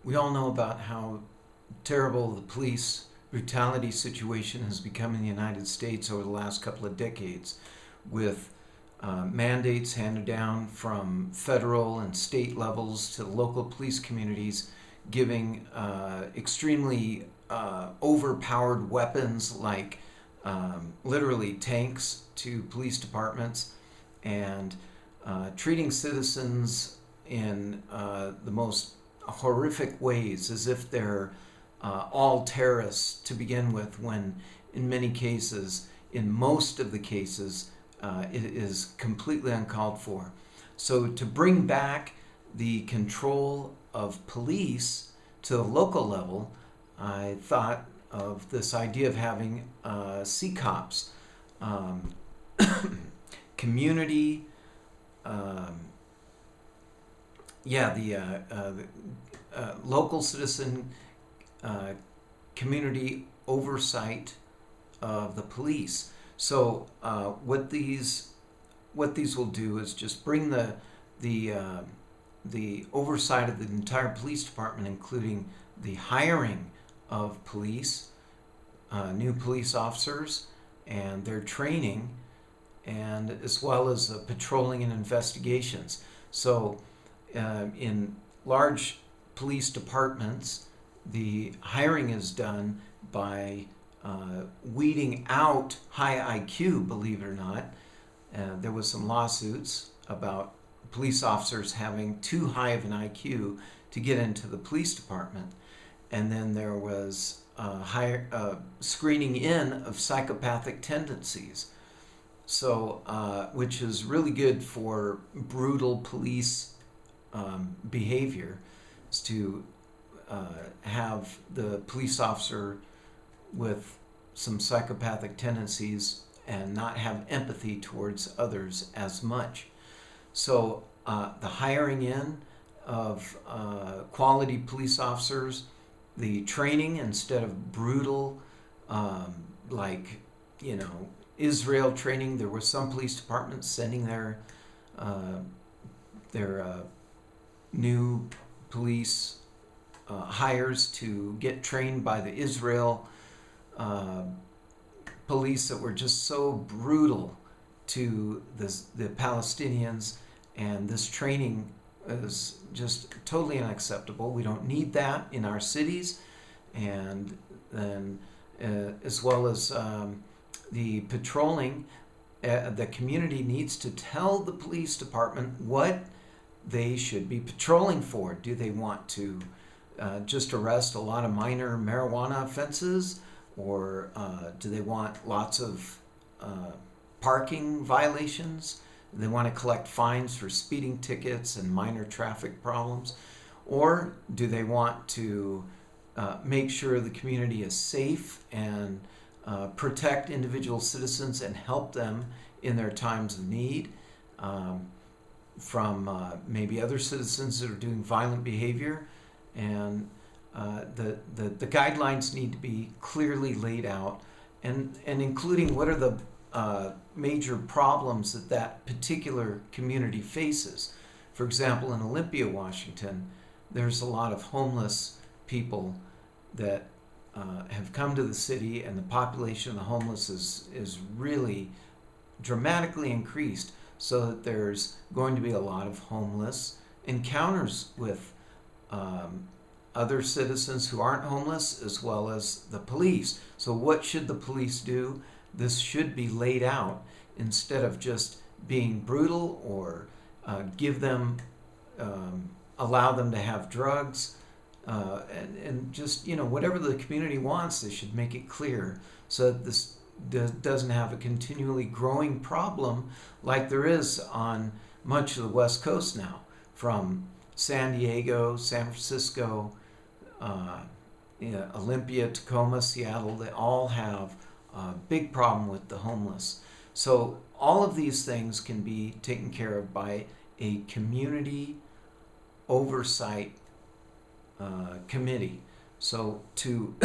We all know about how terrible the police brutality situation has become in the United States over the last couple of decades, with mandates handed down from federal and state levels to local police communities, giving extremely overpowered weapons like literally tanks to police departments, and treating citizens in the most horrific ways, as if they're all terrorists to begin with, when in many cases, in most of the cases, it is completely uncalled for. So to bring back the control of police to the local level, I thought of this idea of having C-COPs, community, local citizen community oversight of the police. So what these will do is just bring the oversight of the entire police department, including the hiring of police, new police officers, and their training, and as well as patrolling and investigations. So in large police departments, the hiring is done by weeding out high IQ, believe it or not. There was some lawsuits about police officers having too high of an IQ to get into the police department. And then there was screening in of psychopathic tendencies. So, which is really good for brutal police behavior, is to have the police officer with some psychopathic tendencies and not have empathy towards others as much. So the hiring in of quality police officers, the training, instead of brutal, Israel training. There were some police departments sending their new police hires to get trained by the Israel police that were just so brutal to the Palestinians, and this training is just totally unacceptable. We don't need that in our cities. And then as well as the patrolling, the community needs to tell the police department what they should be patrolling for. Do they want to just arrest a lot of minor marijuana offenses, or do they want lots of parking violations? Do they want to collect fines for speeding tickets and minor traffic problems? Or do they want to make sure the community is safe and protect individual citizens and help them in their times of need from maybe other citizens that are doing violent behavior? And the guidelines need to be clearly laid out, and including what are the major problems that particular community faces. For example, in Olympia, Washington, there's a lot of homeless people that have come to the city, and the population of the homeless is really dramatically increased, so that there's going to be a lot of homeless encounters with other citizens who aren't homeless, as well as the police. So what should the police do? This should be laid out, instead of just being brutal or give them, allow them to have drugs, and just, whatever the community wants, they should make it clear, so that this doesn't have a continually growing problem like there is on much of the West Coast now, from San Diego, San Francisco, Olympia, Tacoma, Seattle. They all have a big problem with the homeless. So all of these things can be taken care of by a community oversight committee. So to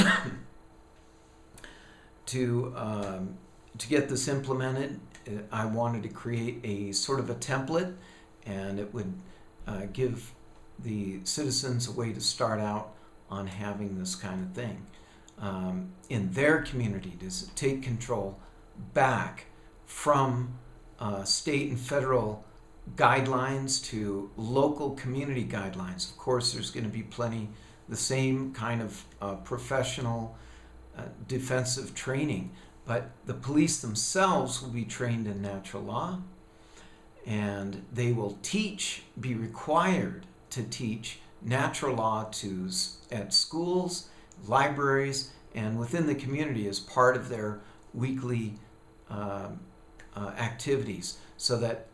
get this implemented, I wanted to create a sort of a template, and it would give the citizens a way to start out on having this kind of thing in their community, to take control back from state and federal guidelines to local community guidelines. Of course, there's going to be plenty the same kind of professional defensive training, but the police themselves will be trained in natural law, and they will be required to teach natural law at schools, libraries, and within the community as part of their weekly activities, so that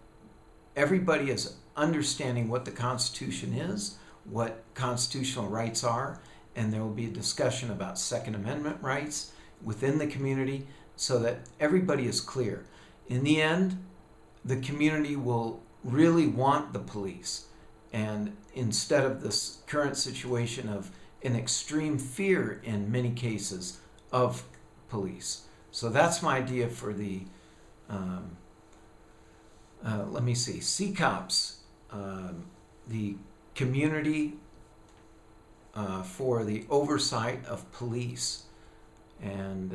everybody is understanding what the Constitution is, what constitutional rights are, and there will be a discussion about Second Amendment rights within the community so that everybody is clear. In the end, the community will really want the police, and instead of this current situation of an extreme fear in many cases of police. So that's my idea for the CCOPS, the community for the oversight of police. And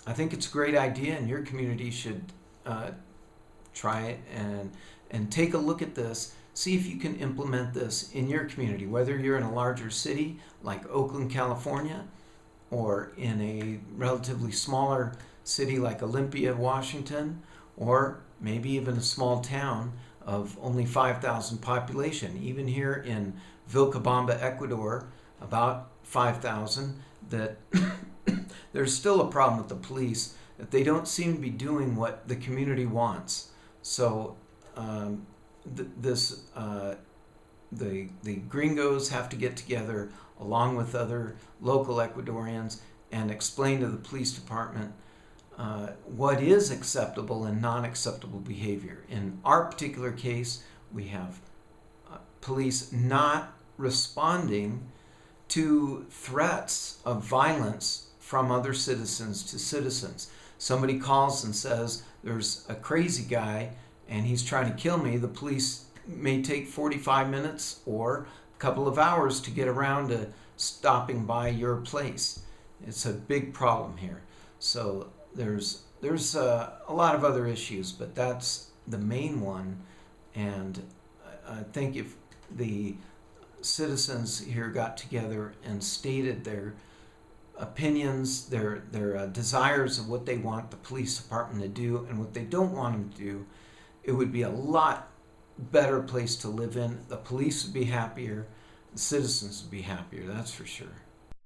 I think it's a great idea, and your community should try it and take a look at this. See if you can implement this in your community, whether you're in a larger city like Oakland, California, or in a relatively smaller city like Olympia, Washington, or maybe even a small town of only 5,000 population. Even here in Vilcabamba, Ecuador, about 5,000, that there's still a problem with the police, that they don't seem to be doing what the community wants. So the gringos have to get together along with other local Ecuadorians and explain to the police department what is acceptable and non-acceptable behavior. In our particular case, we have police not responding to threats of violence from other citizens to citizens. Somebody calls and says, there's a crazy guy and he's trying to kill me. The police may take 45 minutes or a couple of hours to get around to stopping by your place. It's a big problem here. So there's a lot of other issues, but that's the main one. And I think if the citizens here got together and stated their opinions, their desires of what they want the police department to do and what they don't want them to do, it would be a lot better place to live in. The police would be happier, the citizens would be happier, that's for sure.